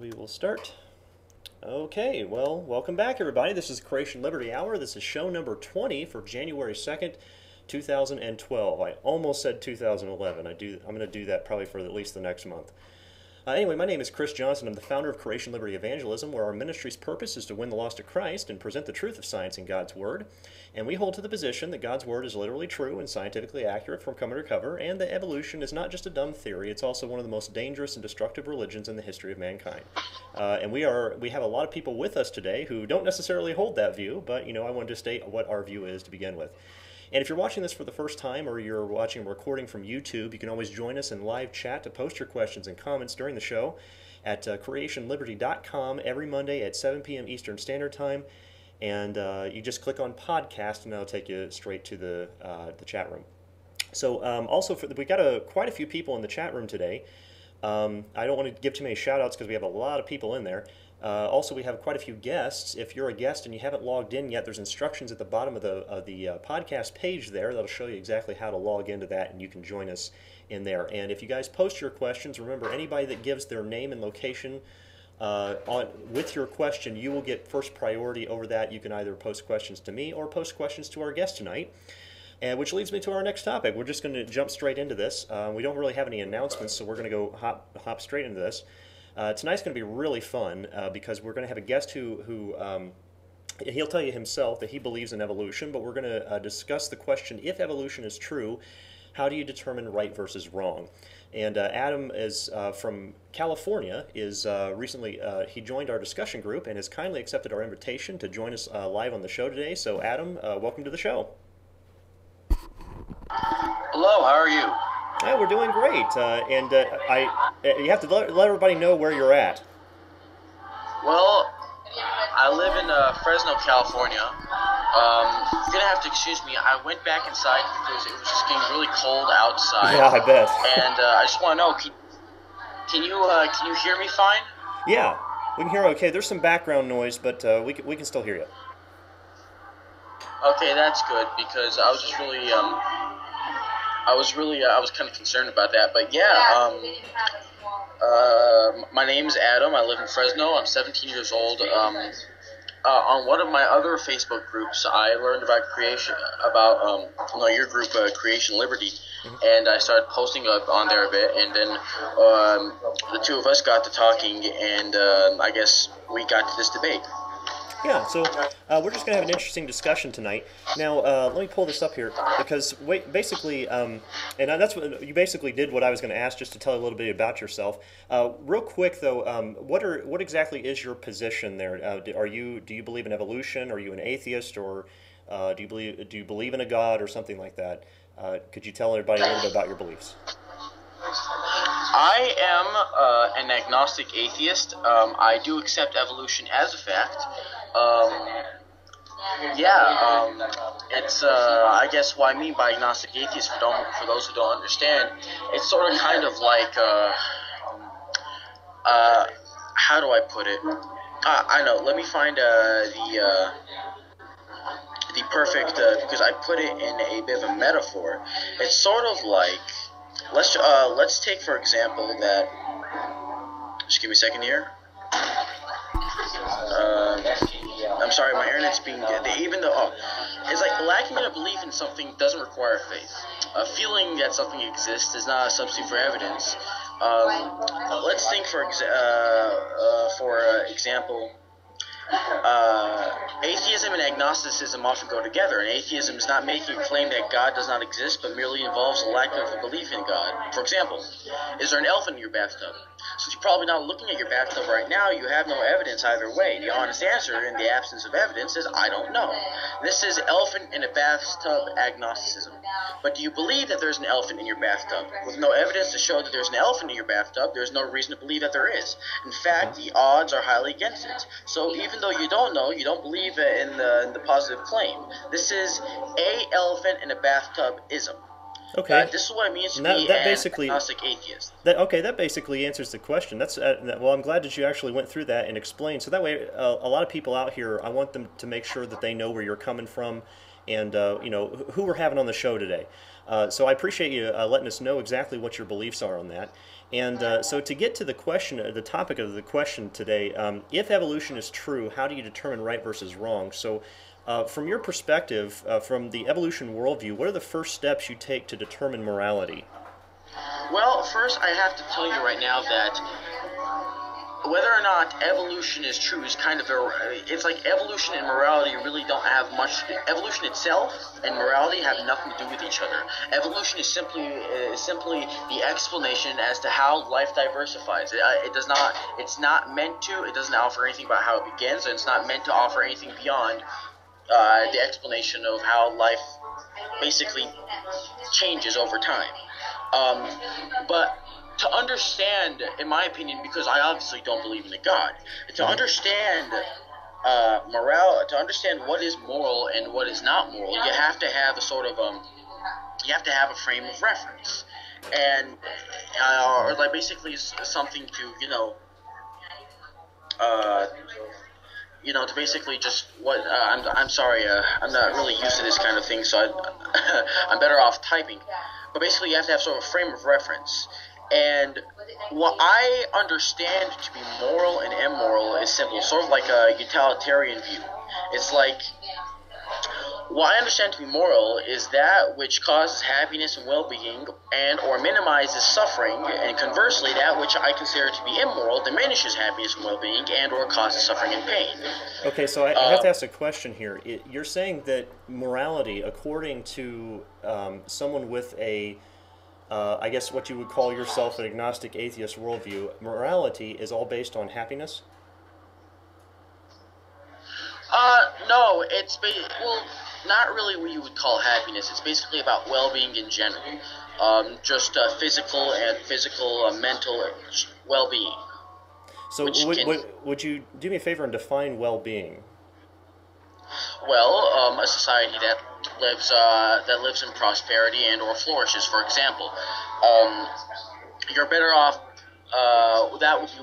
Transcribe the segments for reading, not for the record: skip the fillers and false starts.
we will start. Okay, well, welcome back, everybody. This is Creation Liberty Hour. This is show number 20 for January 2nd, 2012. I almost said 2011. I'm going to do that probably for at least the next month. Anyway, my name is Chris Johnson. I'm the founder of Creation Liberty Evangelism, where our ministry's purpose is to win the lost to Christ and present the truth of science in God's Word. And we hold to the position that God's Word is literally true and scientifically accurate from cover to cover, and that evolution is not just a dumb theory, it's also one of the most dangerous and destructive religions in the history of mankind. And we have a lot of people with us today who don't necessarily hold that view, but I wanted to state what our view is to begin with. And if you're watching this for the first time or you're watching a recording from YouTube, you can always join us in live chat to post your questions and comments during the show at creationliberty.com every Monday at 7 p.m. Eastern Standard Time. And you just click on podcast and that'll take you straight to the chat room. So also, we got quite a few people in the chat room today. I don't want to give too many shout-outs because we have a lot of people in there. Also, we have quite a few guests. If you're a guest and you haven't logged in yet, there's instructions at the bottom of the podcast page there that'll show you exactly how to log into that, and you can join us in there. And if you guys post your questions, remember, anybody that gives their name and location with your question, you will get first priority over that. You can either post questions to me or post questions to our guest tonight. And which leads me to our next topic. We're just going to jump straight into this. We don't really have any announcements, so we're going to go hop straight into this. Tonight's going to be really fun because we're going to have a guest who he'll tell you himself that he believes in evolution, but we're going to discuss the question, if evolution is true, how do you determine right versus wrong? And Adam is from California. Recently he joined our discussion group and has kindly accepted our invitation to join us live on the show today. So Adam, welcome to the show. Hello, how are you? Yeah, we're doing great, you have to let everybody know where you're at. Well, I live in Fresno, California. You're gonna have to excuse me. I went back inside because it was just getting really cold outside. Yeah, I bet. And I just want to know, can you hear me fine? Yeah, we can hear okay. There's some background noise, but we can still hear you. Okay, that's good because I was just really I was kind of concerned about that, but yeah, my name is Adam. I live in Fresno. I'm 17 years old. On one of my other Facebook groups, I learned about your group, Creation Liberty, and I started posting up on there a bit, and then the two of us got to talking, and I guess we got to this debate. Yeah, so we're just going to have an interesting discussion tonight. Now, let me pull this up here, because basically, and that's what you basically did what I was going to ask, just to tell you a little bit about yourself. Real quick, though, what exactly is your position there? Do you believe in evolution? Are you an atheist, or do you believe in a God, or something like that? Could you tell everybody a little bit about your beliefs? I am an agnostic atheist. I do accept evolution as a fact. It's I guess what I mean by agnostic atheist, for those who don't understand, it's sort of kind of like how do I put it? I know. Let me find the perfect because I put it in a bit of a metaphor. It's sort of like let's take for example that. Just give me a second here. I'm sorry, my internet's being it's like lacking in a belief in something doesn't require faith. Feeling that something exists is not a substitute for evidence. Let's think for example, atheism and agnosticism often go together, and atheism is not making a claim that God does not exist, but merely involves a lack of a belief in God. For example, is there an elephant in your bathtub? Since you're probably not looking at your bathtub right now, you have no evidence either way. The honest answer, in the absence of evidence, is I don't know. This is elephant in a bathtub agnosticism. But do you believe that there's an elephant in your bathtub? With no evidence to show that there's an elephant in your bathtub, there's no reason to believe that there is. In fact, the odds are highly against it. So even though you don't know, you don't believe in the positive claim. This is a elephant in a bathtub-ism. Okay. This is what it means to be an agnostic atheist. That basically answers the question. Well, I'm glad that you actually went through that and explained. So that way, a lot of people out here, I want them to make sure that they know where you're coming from and who we're having on the show today. So I appreciate you letting us know exactly what your beliefs are on that. And so to get to the question, the topic of the question today, if evolution is true, how do you determine right versus wrong? So from your perspective, from the evolution worldview, what are the first steps you take to determine morality? Well, first I have to tell you right now that whether or not evolution is true is kind of it's like evolution and morality really don't have much. Evolution itself and morality have nothing to do with each other. Evolution is simply the explanation as to how life diversifies. It does not. It's not meant to. It doesn't offer anything about how it begins, and it's not meant to offer anything beyond the explanation of how life basically changes over time. But to understand, in my opinion, because I obviously don't believe in a God, to understand to understand what is moral and what is not moral, you have to have a sort of you have to have a frame of reference, and or like basically something to to basically just what I'm sorry, I'm not really used to this kind of thing, so I'm better off typing. But basically, you have to have sort of a frame of reference. And what I understand to be moral and immoral is simple, sort of like a utilitarian view. It's like, what I understand to be moral is that which causes happiness and well-being and or minimizes suffering, and conversely, that which I consider to be immoral diminishes happiness and well-being and or causes suffering and pain. Okay, so I have to ask a question here. You're saying that morality, according to someone with a I guess what you would call yourself an agnostic atheist worldview, morality is all based on happiness? No, well, not really what you would call happiness. It's basically about well-being in general, just physical, mental well-being. So would you do me a favor and define well-being? Well, a society that lives in prosperity and or flourishes. For example, you're better off. That would be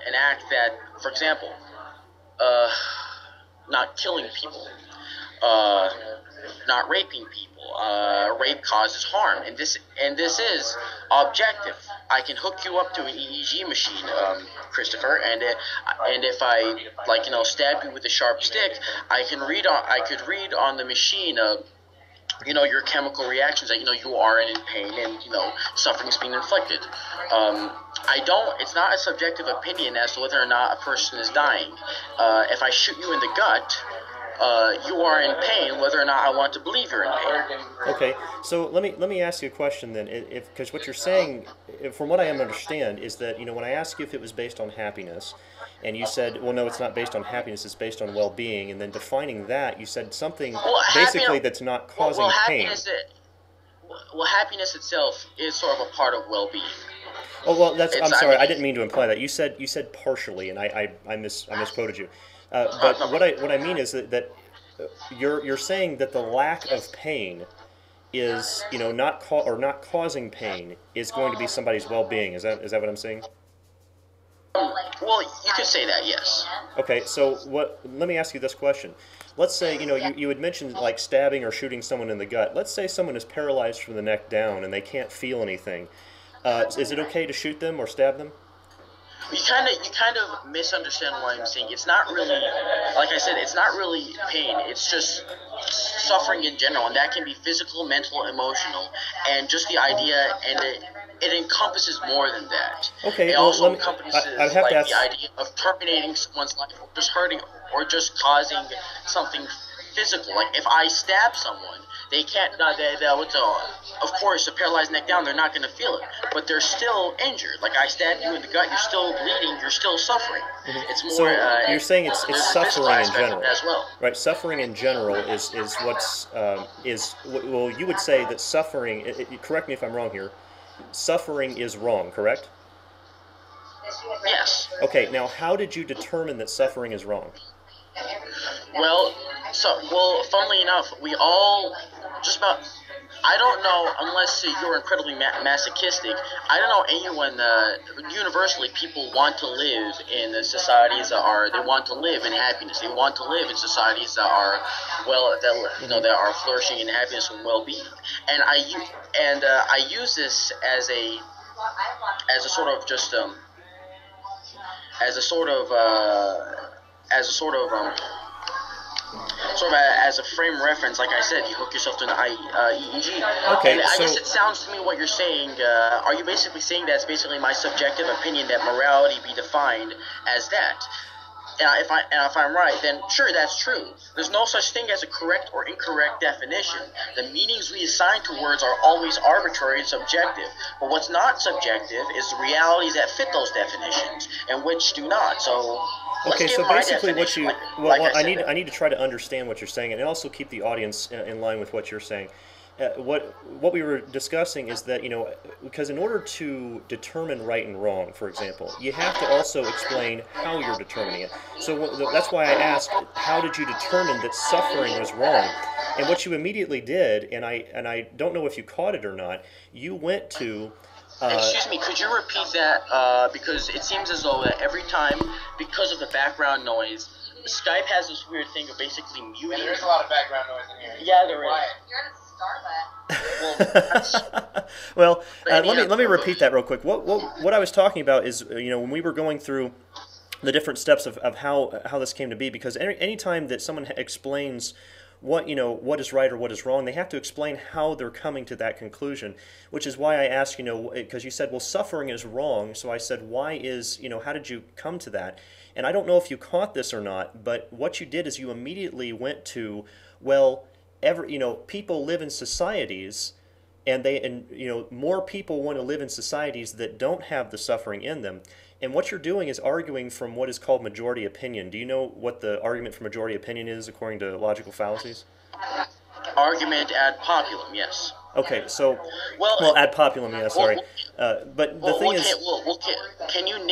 an act that, for example, not killing people, not raping people. Rape causes harm, and this is objective. I can hook you up to an EEG machine, Christopher, and if I stab you with a sharp stick, I could read on the machine your chemical reactions that you are in pain and suffering is being inflicted. It's not a subjective opinion as to whether or not a person is dying. If I shoot you in the gut, you are in pain, whether or not I want to believe you're in pain. Okay, so let me ask you a question then, because what you're saying, from what I understand, is that when I asked you if it was based on happiness, and you said, well, no, it's not based on happiness, it's based on well-being, and then defining that, you said something basically that's not causing pain. Happiness itself is sort of a part of well-being. Oh well, I'm sorry, I didn't mean to imply that. You said partially, and I misquoted you. But what I mean is that you're saying that the lack of pain is not causing pain is going to be somebody's well-being. Is that what I'm saying? Well, you could say that, yes. Okay, so let me ask you this question. Let's say you had mentioned like stabbing or shooting someone in the gut. Let's say someone is paralyzed from the neck down and they can't feel anything. Is it okay to shoot them or stab them? You kind of misunderstand what I'm saying. It's not really, like I said, it's not really pain. It's just suffering in general, and that can be physical, mental, emotional, and just the idea, and it encompasses more than that. Okay, it also encompasses the idea of terminating someone's life, or just hurting, or just causing something physical. Like if I stab someone, they can't. Of course, a paralyzed neck down, they're not going to feel it, but they're still injured. Like I stabbed you in the gut, you're still bleeding, you're still suffering. Mm-hmm. It's more. So you're saying it's suffering in general, as well, right? Suffering in general is what's well, you would say that suffering. Correct me if I'm wrong here. Suffering is wrong, correct? Yes. Okay. Now, how did you determine that suffering is wrong? Well, funnily enough, we all just about I don't know, unless you're incredibly masochistic, I don't know anyone, universally, people want to live in societies they want to live in happiness. They want to live in societies that are, that are flourishing in happiness and well-being. And I use this as a sort of just, as a sort of, as a frame reference, like I said, you hook yourself to an EEG. Okay, and I so guess it sounds to me what you're saying. Are you basically saying that's basically my subjective opinion that morality be defined as that? If I'm right, then sure, that's true. There's no such thing as a correct or incorrect definition. The meanings we assign to words are always arbitrary and subjective. But what's not subjective is the realities that fit those definitions and which do not. So okay, so basically what you I need to try to understand what you're saying and also keep the audience in line with what you're saying. What we were discussing is that, because in order to determine right and wrong, for example, you have to also explain how you're determining it. So that's why I asked, how did you determine that suffering was wrong? And what you immediately did, and I don't know if you caught it or not, you went to... Excuse me, could you repeat that? Because it seems as though that every time, because of the background noise, Skype has this weird thing of basically muting. Yeah, there's a lot of background noise in here. Yeah, there is. Well, let me repeat that real quick. What I was talking about is, when we were going through the different steps of how this came to be, because any time that someone explains what is right or what is wrong, they have to explain how they're coming to that conclusion, which is why I asked, because you said, well, suffering is wrong, so I said, why is, how did you come to that? And I don't know if you caught this or not, but what you did is you immediately went to, well, people live in societies, and more people want to live in societies that don't have the suffering in them. And what you're doing is arguing from what is called majority opinion. Do you know what the argument for majority opinion is according to logical fallacies? Argument ad populum, yes. Okay, so well ad populum, yeah. Sorry, but the thing is, can you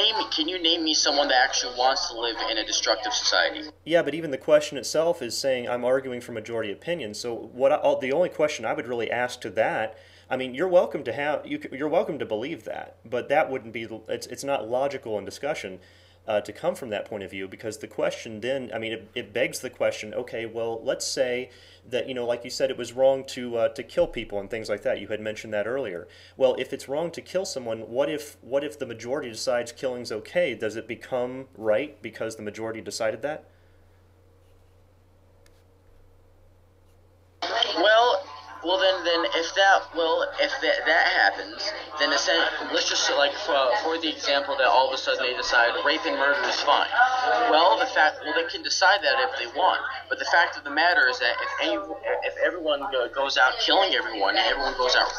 name me someone that actually wants to live in a destructive society? Yeah, but even the question itself is saying I'm arguing for majority opinion. So the only question I would really ask to that, I mean, you're welcome to believe that, but that wouldn't be. It's not logical in discussion to come from that point of view, because the question then, I mean, it begs the question. Okay, well, let's say that, like you said, it was wrong to kill people and things like that. You had mentioned that earlier. Well, if it's wrong to kill someone, what if the majority decides killing's okay? Does it become right because the majority decided that? Well, then if that happens, then let's just for the example that all of a sudden they decide rape and murder is fine. Well, they can decide that if they want, but the fact of the matter is that if everyone goes out killing everyone and everyone goes out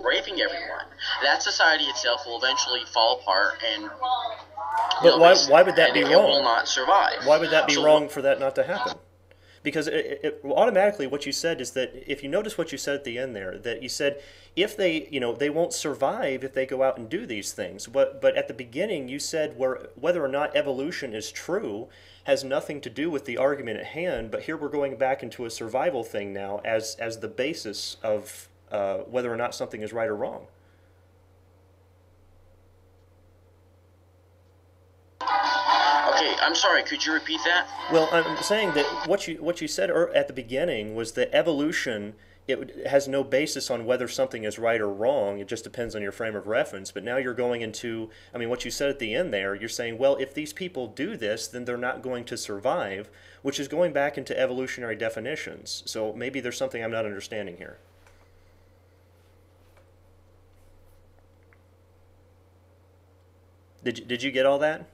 raping everyone, that society itself will eventually fall apart and. But why would that be wrong? It will not survive. Why would that be wrong for that not to happen? Because automatically what you said is that, if you notice what you said at the end there, that you said if they won't survive if they go out and do these things. But at the beginning you said whether or not evolution is true has nothing to do with the argument at hand. But here we're going back into a survival thing now as the basis of whether or not something is right or wrong. Okay, I'm sorry, could you repeat that? Well, I'm saying that what you said at the beginning was that evolution, it has no basis on whether something is right or wrong. It just depends on your frame of reference. But now you're going into, I mean, what you said at the end there, you're saying, well, if these people do this, then they're not going to survive, which is going back into evolutionary definitions. So maybe there's something I'm not understanding here. Did you get all that?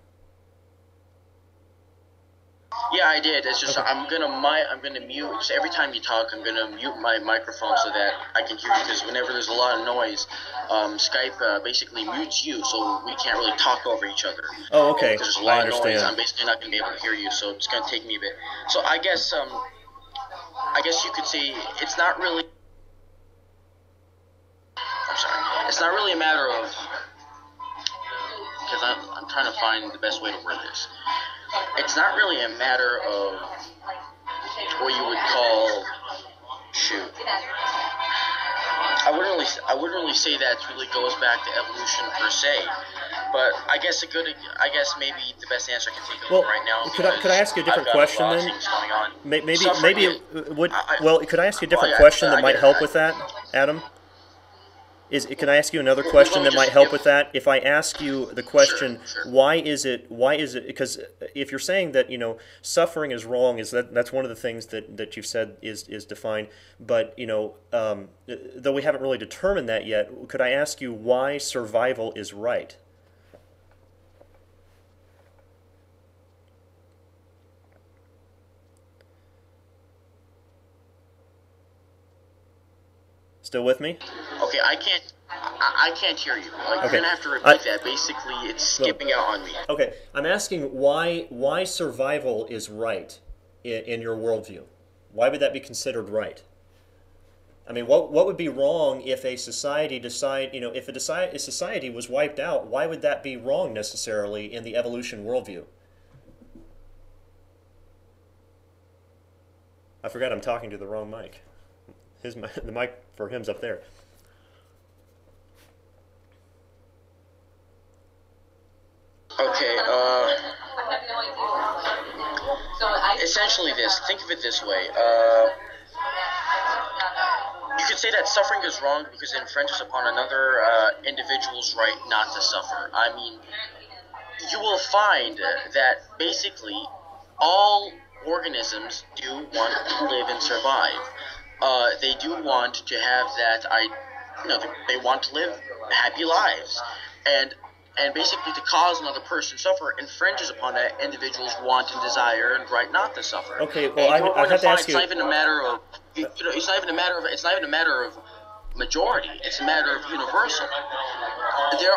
Yeah, I did. It's just I'm gonna mute. Just every time you talk, I'm gonna mute my microphone so that I can hear you. Because whenever there's a lot of noise, Skype basically mutes you, so we can't really talk over each other. Oh, okay. Because there's a lot of noise, I'm basically not gonna be able to hear you. So it's gonna take me a bit. So I guess you could say it's not really. I'm sorry. It's not really a matter of. Because I'm trying to find the best way to word this. It's not really a matter of what you would call, I wouldn't really say that really goes back to evolution per se, but I guess maybe the best answer I can think of Well, right now. could I ask you a different question then? Going on. Maybe would well, could I ask you a different yeah, question that I might get it. help with that, Adam? Can I ask you another question that might help with that? If I ask you the question, Sure. why is it? Because if you're saying that suffering is wrong, that's one of the things that you've said is defined. But though we haven't really determined that yet, could I ask you why survival is right? Still with me? Okay, I can't hear you. Like, Okay. you're gonna have to repeat that. Basically, it's skipping out on me. Okay, I'm asking why survival is right in your worldview. Why would that be considered right? I mean, what would be wrong if a society if a society was wiped out? Why would that be wrong necessarily in the evolution worldview? I forgot I'm talking to the wrong mic. The mic for him's up there. Okay, essentially think of it this way. You could say that suffering is wrong because it infringes upon another individual's right not to suffer. I mean, you will find that basically all organisms do want to live and survive. They do want to have that. They want to live happy lives, and basically to cause another person to suffer infringes upon that individual's want and desire and right not to suffer. Okay, well, I have to ask you. It's not even a matter of. It's not even a matter of majority. It's a matter of universal.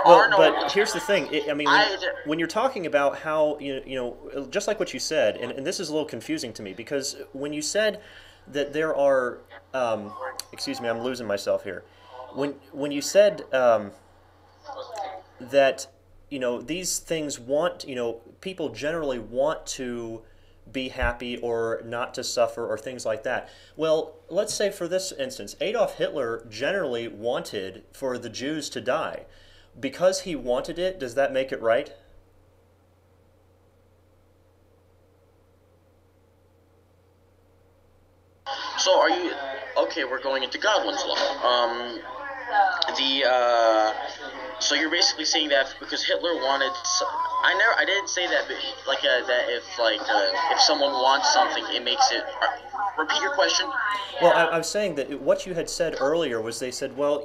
But here's the thing. When you're talking about how just like what you said, and this is a little confusing to me because when you said that there are, excuse me, I'm losing myself here. When you said that these things people generally want to be happy or not to suffer or things like that. Well, let's say for this instance, Adolf Hitler generally wanted for the Jews to die. Because he wanted it, does that make it right? So are you okay? We're going into Godwin's law. So you're basically saying that because Hitler wanted. I didn't say that, but that if someone wants something, it makes it. Repeat your question. Well, I was saying that what you had said earlier was they said, well,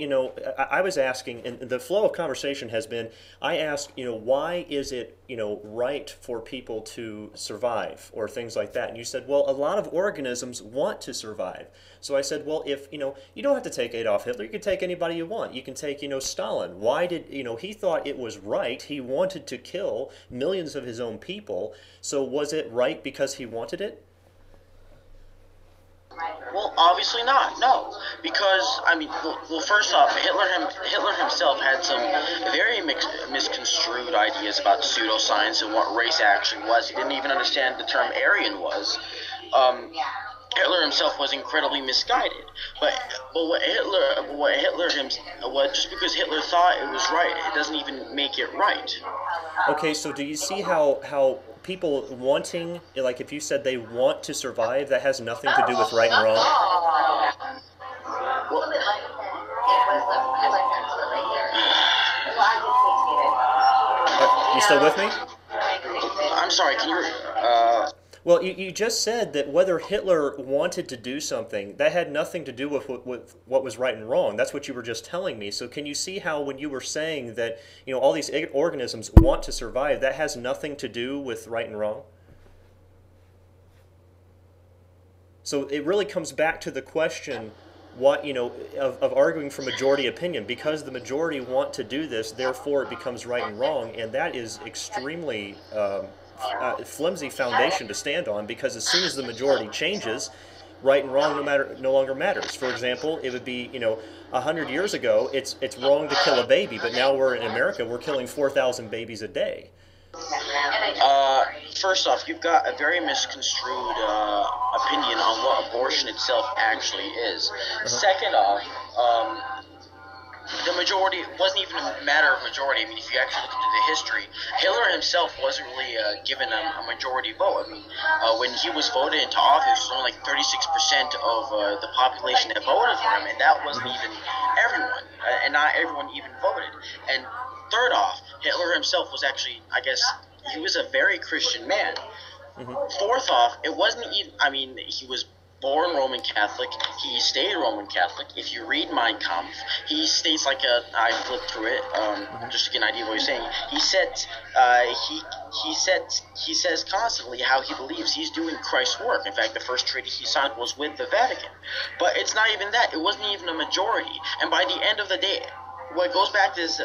I was asking, and the flow of conversation has been, I asked, why is it, right for people to survive or things like that? And you said, well, a lot of organisms want to survive. So I said, well, if, you don't have to take Adolf Hitler, you can take anybody you want. You can take, Stalin. Why did, he thought it was right. He wanted to kill millions of his own people. So was it right because he wanted it? Well, obviously not. No, because well, first off, Hitler himself had some very misconstrued ideas about pseudoscience and what race actually was. He didn't even understand the term Aryan was. Hitler himself was incredibly misguided. But just because Hitler thought it was right, it doesn't even make it right. Okay, so do you see how people wanting, like if you said they want to survive, that has nothing to do with right and wrong? You still with me? I'm sorry, can you... Well, you just said that whether Hitler wanted to do something, that had nothing to do with what was right and wrong. That's what you were just telling me. So can you see how when you were saying that all these organisms want to survive, that has nothing to do with right and wrong? So it really comes back to the question, what of arguing for majority opinion. Because the majority want to do this, therefore it becomes right and wrong, and that is extremely... flimsy foundation to stand on, because as soon as the majority changes, right and wrong no longer matters. For example, it would be 100 years ago it's wrong to kill a baby, but now we're in America, we're killing 4,000 babies a day. First off, you've got a very misconstrued opinion on what abortion itself actually is. Second off, the majority, it wasn't even a matter of majority. I mean, if you actually look into the history, Hitler himself wasn't really given a majority vote. I mean, when he was voted into office, it was only like 36% of the population that voted for him, and that wasn't even everyone, and not everyone even voted. And third off, Hitler himself was actually, I guess, he was a very Christian man. Fourth off, it wasn't even, I mean, he was born Roman Catholic. He stayed Roman Catholic. If you read Mein Kampf, he states I flipped through it just to get an idea of what he's saying. He says constantly how he believes he's doing Christ's work. In fact, the first treaty he signed was with the Vatican. But it's not even that. It wasn't even a majority. And by the end of the day, what goes back to this,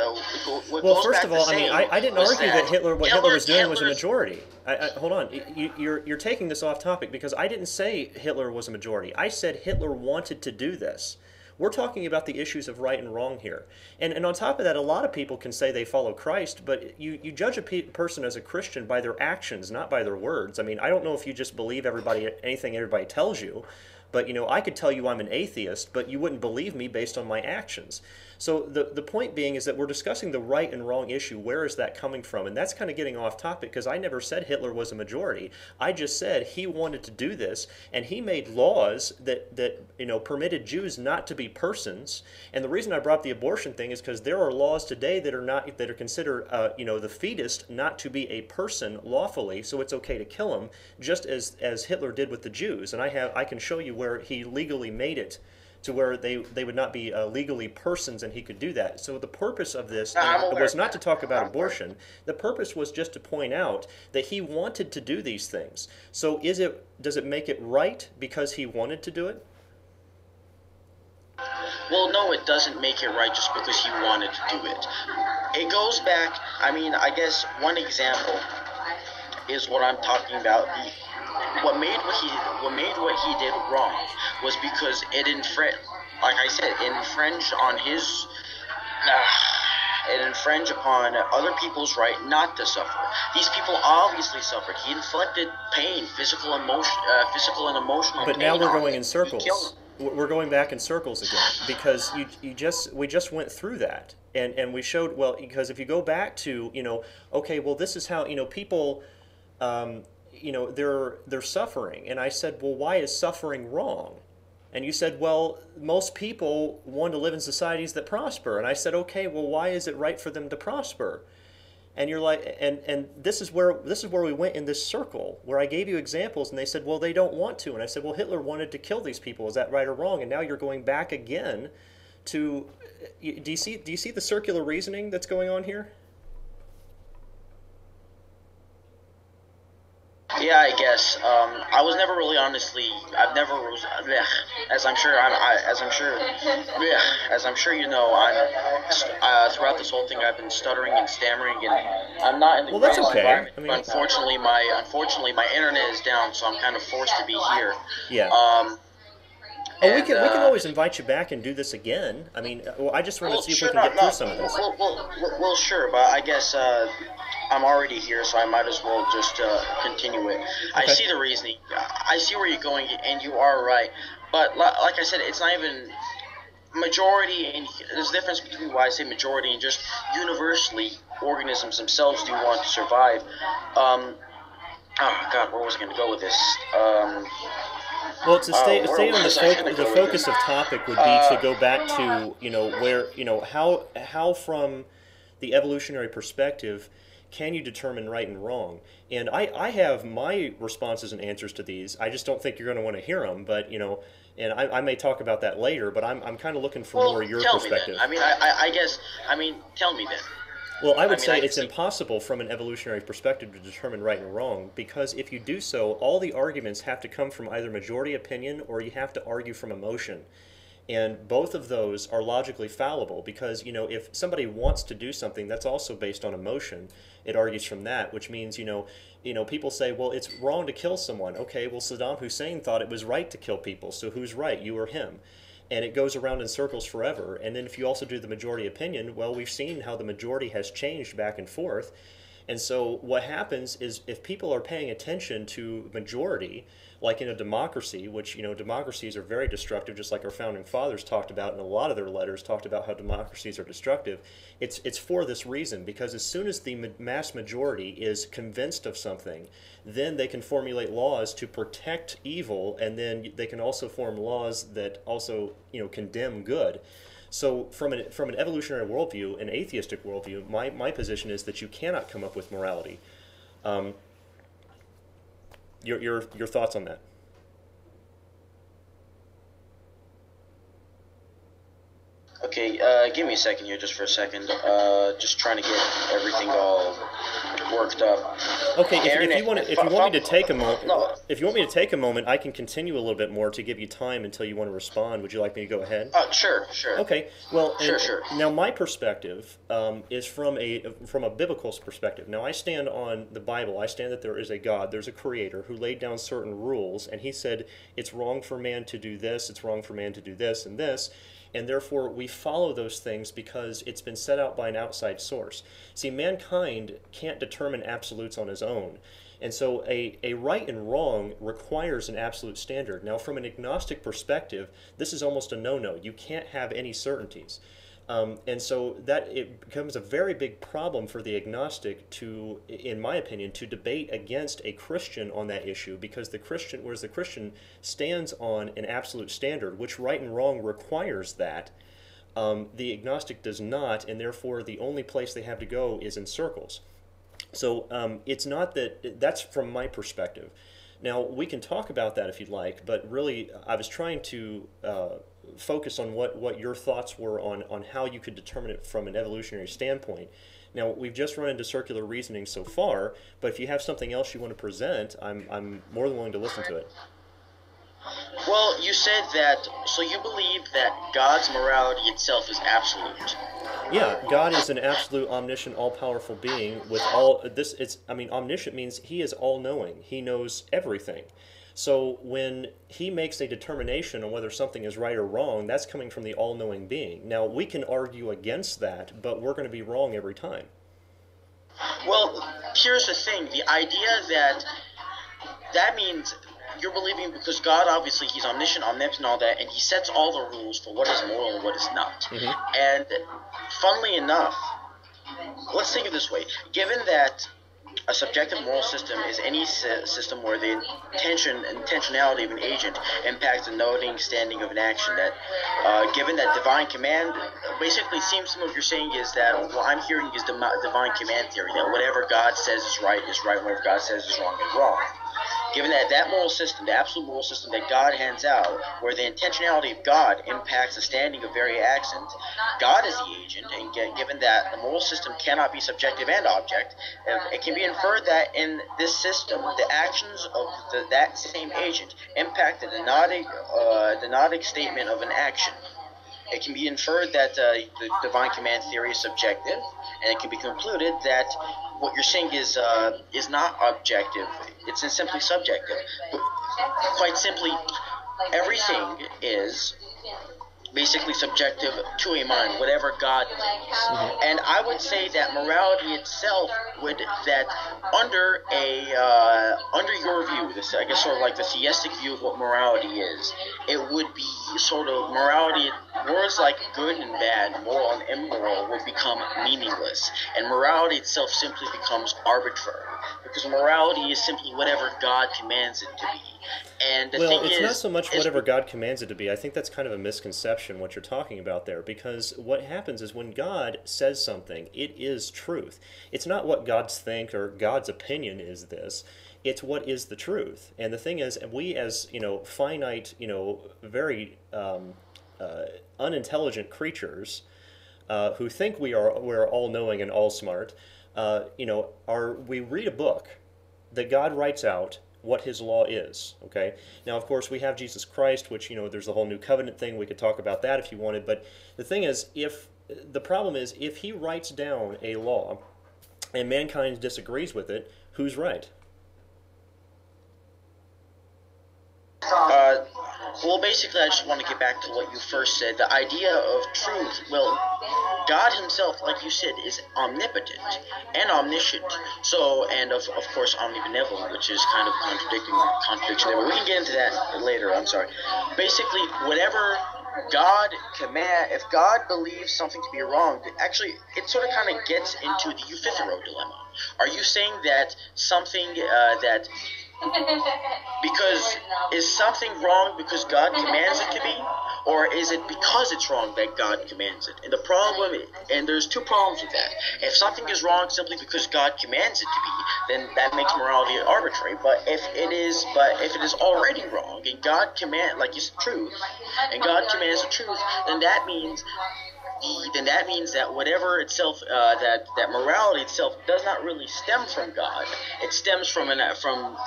well, first of all, I mean, I didn't argue that Hitler was doing was a majority. Hold on, you're taking this off topic because I didn't say Hitler was a majority. I said Hitler wanted to do this. We're talking about the issues of right and wrong here. And on top of that, a lot of people can say they follow Christ, but you judge a person as a Christian by their actions, not by their words. I mean, I don't know if you just believe anything everybody tells you, but, I could tell you I'm an atheist, but you wouldn't believe me based on my actions. So the point being is that we're discussing the right and wrong issue. Where is that coming from? And that's kind of getting off topic because I never said Hitler was a majority. I just said he wanted to do this, and he made laws that permitted Jews not to be persons. And the reason I brought the abortion thing is because there are laws today that are considered the fetus not to be a person lawfully, so it's okay to kill him, just as Hitler did with the Jews. And I can show you where he legally made it to where they would not be legally persons, and he could do that. So the purpose of this was not to talk about abortion. The purpose was just to point out that he wanted to do these things. So does it make it right because he wanted to do it? Well, no, it doesn't make it right just because he wanted to do it. It goes back, I mean, I guess one example is what I'm talking about. What made what he did wrong was because it infringed on his it infringed upon other people's right not to suffer. These people obviously suffered. He inflicted pain, physical and emotional But pain. now we're going in circles. We're going back in circles again because we just went through that and we showed, well, because if you go back to okay, well, this is how people they're suffering, and I said, well, why is suffering wrong? And you said, well, most people want to live in societies that prosper. And I said, okay, well, why is it right for them to prosper? And you're like, and this is where we went in this circle where I gave you examples, and they said, well, they don't want to. And I said, well, Hitler wanted to kill these people. Is that right or wrong? And now you're going back again to, do you see the circular reasoning that's going on here? Yeah, I guess. I was never really I've never was, as I'm sure you know, throughout this whole thing I've been stuttering and stammering, and I'm not in the that's greatest okay. environment. I mean, unfortunately my internet is down, so I'm kind of forced to be here. Yeah. We can always invite you back and do this again. I mean, I just want to see if we can get through some of this. Well, sure, but I guess I'm already here, so I might as well just continue it. Okay. I see the reasoning. I see where you're going, and you are right. But like I said, it's not even majority, and there's a difference between why I say majority and just universally organisms themselves do want to survive. Oh, God, where was I going to go with this? Well, to stay on the focus of topic would be to go back to where how from the evolutionary perspective can you determine right and wrong? And I have my responses and answers to these. I just don't think you're going to want to hear them, but and I may talk about that later. But I'm kind of looking for more your perspective. Me then. I mean, tell me then. Well, I would say it's impossible from an evolutionary perspective to determine right and wrong, because if you do so, all the arguments have to come from either majority opinion or you have to argue from emotion. And both of those are logically fallible because, if somebody wants to do something, that's also based on emotion. It argues from that, which means, people say, well, it's wrong to kill someone. Okay, well, Saddam Hussein thought it was right to kill people, so who's right, you or him? And it goes around in circles forever. And then if you also do the majority opinion, well, we've seen how the majority has changed back and forth. And so what happens is if people are paying attention to majority, like in a democracy, which, democracies are very destructive, just like our founding fathers talked about in a lot of their letters, talked about how democracies are destructive. It's for this reason, because as soon as the mass majority is convinced of something, then they can formulate laws to protect evil, and then they can also form laws that also, condemn good. So from an evolutionary worldview, an atheistic worldview, my position is that you cannot come up with morality. Um, your thoughts on that? Okay, give me a second here, just for a second. Just trying to get everything all worked up. Okay, Aaron, if you want me to take a moment, no. if you want me to take a moment, I can continue a little bit more to give you time until you want to respond. Would you like me to go ahead? Sure. Okay. Well, Sure. Now my perspective is from a biblical perspective. Now I stand on the Bible. I stand that there is a God, there's a Creator who laid down certain rules, and He said it's wrong for man to do this, it's wrong for man to do this and this. And therefore we follow those things because it's been set out by an outside source. See, mankind can't determine absolutes on his own. And so a right and wrong requires an absolute standard. Now, from an agnostic perspective, this is almost a no-no. You can't have any certainties. And so that it becomes a very big problem for the agnostic to, in my opinion, to debate against a Christian on that issue, because whereas the Christian stands on an absolute standard, which right and wrong requires that, the agnostic does not, and therefore the only place they have to go is in circles. So it's not that's from my perspective. Now, we can talk about that if you'd like, but really I was trying to focus on what your thoughts were on how you could determine it from an evolutionary standpoint. Now, we've just run into circular reasoning so far, but if you have something else you want to present, I'm more than willing to listen to it. Well, you said that, so you believe that God's morality itself is absolute. Yeah, God is an absolute, omniscient, all-powerful being with all this. Omniscient means He is all-knowing. He knows everything. So when He makes a determination on whether something is right or wrong, that's coming from the all-knowing being. Now, we can argue against that, but we're going to be wrong every time. Well, here's the thing. The idea that means you're believing, because God, obviously, He's omniscient, omnipotent, all that, and He sets all the rules for what is moral and what is not. Mm-hmm. And funnily enough, let's think of it this way. Given that a subjective moral system is any system where the intentionality of an agent impacts the noting standing of an action, that given that divine command, basically seems to me what you're saying is that what I'm hearing is divine command theory, that whatever God says is right, whatever God says is wrong. Given that moral system, the absolute moral system that God hands out, where the intentionality of God impacts the standing of very actions, God is the agent, and given that the moral system cannot be subjective and object, it can be inferred that in this system, the actions of that same agent impact the denotic statement of an action. It can be inferred that the divine command theory is subjective, and it can be concluded that what you're saying is not objective. It's simply subjective. But quite simply, everything is basically subjective to a mind, whatever God thinks. Mm-hmm. And I would say that morality itself under your view, this, I guess, sort of like the theistic view of what morality is, it would be sort of morality. Words like good and bad, moral and immoral would become meaningless, and morality itself simply becomes arbitrary, because morality is simply whatever God commands it to be. And the thing it's is, not so much whatever God commands it to be. I think that's kind of a misconception, what you're talking about there, because what happens is when God says something, it is truth. It's not what God's think or God's opinion is this. It's what is the truth. And the thing is, we as, finite, very unintelligent creatures who think we're all-knowing and all-smart, we read a book that God writes out what His law is, okay? Now, of course, we have Jesus Christ, which, there's the whole New Covenant thing. We could talk about that if you wanted, but the thing is, if He writes down a law and mankind disagrees with it, who's right? Well, basically, I just want to get back to what you first said. The idea of truth. Well, God Himself, like you said, is omnipotent and omniscient. So, and of course, omnibenevolent, which is kind of contradiction there. But we can get into that later. I'm sorry. Basically, whatever God command, if God believes something to be wrong, actually, it sort of kind of gets into the Euthyphro dilemma. Are you saying that something that because is something wrong because God commands it to be, or is it because it's wrong that God commands it? And the problem, and there's two problems with that. If something is wrong simply because God commands it to be, then that makes morality arbitrary. But if it is already wrong and God command, like you said, truth, and God commands the truth, then that means that whatever itself, that morality itself does not really stem from God. It stems from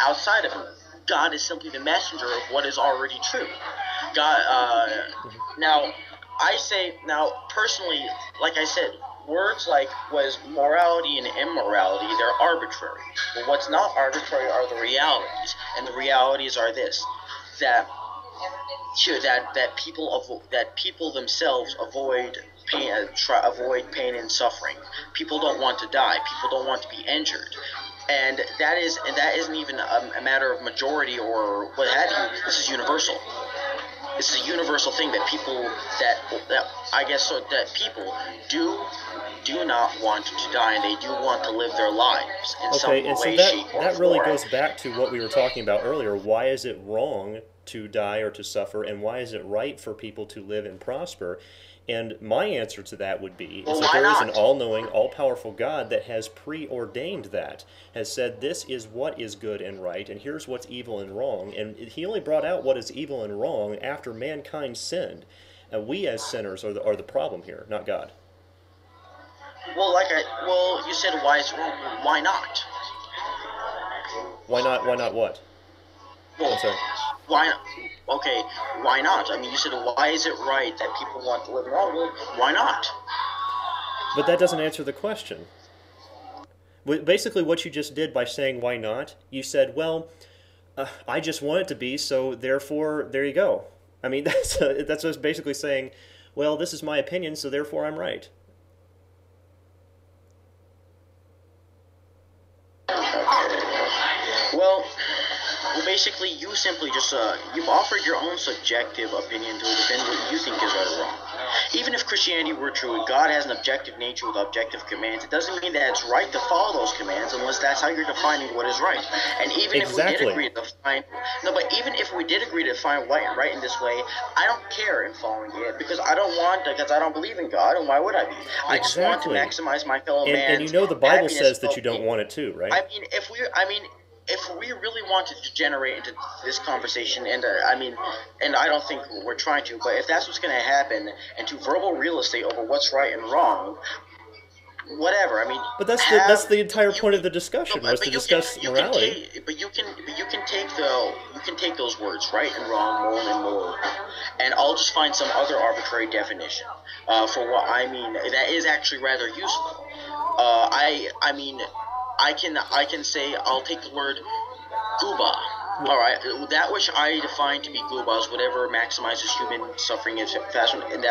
outside of Him. God is simply the messenger of what is already true. God. Now, personally, like I said, words like was morality and immorality, they're arbitrary. But what's not arbitrary are the realities, and the realities are this: that people themselves avoid pain, avoid pain and suffering. People don't want to die. People don't want to be injured. And that isn't even a matter of majority or what have you. This is universal. This is a universal thing that people that people do not want to die, and they do want to live their lives in some way, shape, or that really form. goes back to what we were talking about earlier. Why is it wrong to die or to suffer, and why is it right for people to live and prosper? And my answer to that would be is that there is an all-knowing, all-powerful God that has preordained that, has said this is what is good and right, and here's what's evil and wrong. And He only brought out what is evil and wrong after mankind sinned. And we as sinners are the problem here, not God. Well, you said why is it wrong? Why not? Why not? Why not what? Well, I'm sorry. why not? Okay, why not? I mean, you said why is it right that people want to live wrong? Well, why not? But that doesn't answer the question. Basically, what you just did by saying why not, you said, well, I just want it to be, so therefore, there you go. I mean, that's just basically saying, well, this is my opinion, so therefore I'm right. Well, basically, you simply just you've offered your own subjective opinion to defend what you think is right or wrong. Even if Christianity were true and God has an objective nature with objective commands, it doesn't mean that it's right to follow those commands unless that's how you're defining what is right. And even if we did agree to define even if we did agree to define right in this way, I don't care in following it because I don't believe in God, and why would I be? I just want to maximize my fellow man's and you know the Bible happiness, says that you don't want it too, right? If we really wanted to degenerate into this conversation, and I don't think we're trying to, but if that's what's going to happen, into verbal real estate over what's right and wrong, whatever. But that's the entire point of the discussion was to discuss morality. But you can take those words, right and wrong, moral and immoral, and I'll just find some other arbitrary definition for what I mean. That is actually rather useful. I can say I'll take the word guba. All right, that which I define to be guba is whatever maximizes human suffering in fashion, and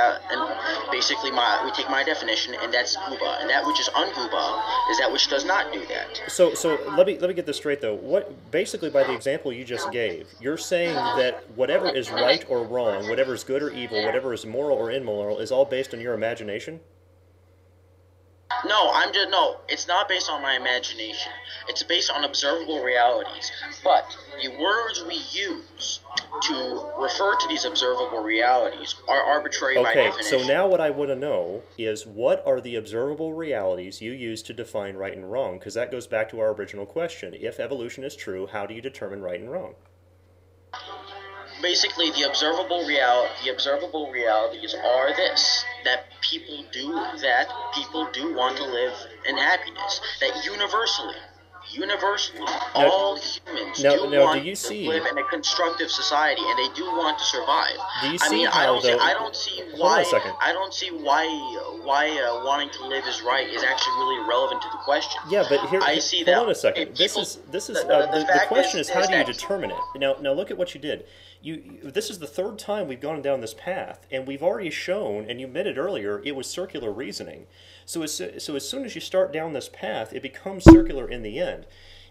basically we take my definition, and that's guba, and that which is unguba is that which does not do that. So let me get this straight though. What basically by the example you just gave, you're saying that whatever is right or wrong, whatever is good or evil, whatever is moral or immoral, is all based on your imagination? No, it's not based on my imagination. It's based on observable realities. But the words we use to refer to these observable realities are arbitrary by definition. Okay, so now what I want to know is what are the observable realities you use to define right and wrong? Because that goes back to our original question. If evolution is true, how do you determine right and wrong? Basically, the observable realities are this: that people do want to live in happiness. That universally, universally, Now, all humans now, do now, do want you to see? live in a constructive society, and they do want to survive. Do you I see mean, how though? I don't see Hold on a why, second. I don't see why wanting to live is right is actually really relevant to the question. Yeah, but here, I see hold that. on a second. Okay, This people, is this is the the fact question is how do you that determine it? Now look at what you did. This is the third time we've gone down this path, and we've already shown, and you admitted earlier, it was circular reasoning. So as soon as you start down this path, it becomes circular in the end.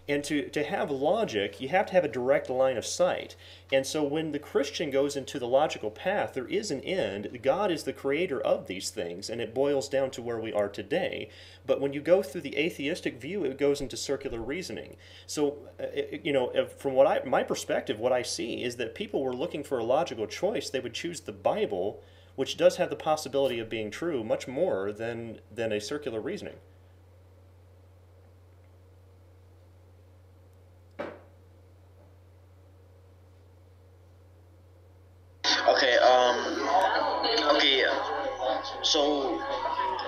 And to have logic, you have to have a direct line of sight. And so when the Christian goes into the logical path, there is an end. God is the creator of these things, and it boils down to where we are today. But when you go through the atheistic view, it goes into circular reasoning. So, from my perspective, what I see is that people were looking for a logical choice. They would choose the Bible, which does have the possibility of being true, much more than a circular reasoning. Okay, okay, so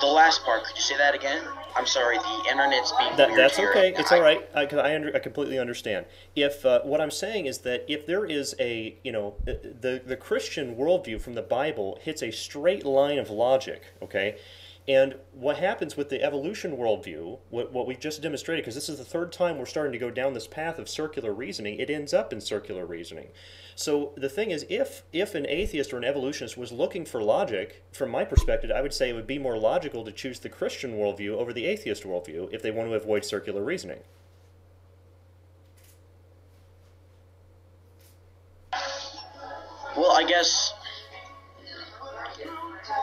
the last part, could you say that again? I'm sorry, the internet's being weird That's here. okay. It's all right. I completely understand. If what I'm saying is that if there is the Christian worldview from the Bible hits a straight line of logic, okay, and what happens with the evolution worldview, what we've just demonstrated, because this is the third time we're starting to go down this path of circular reasoning, it ends up in circular reasoning. So the thing is, if an atheist or an evolutionist was looking for logic, from my perspective, I would say it would be more logical to choose the Christian worldview over the atheist worldview if they want to avoid circular reasoning. Well, I guess.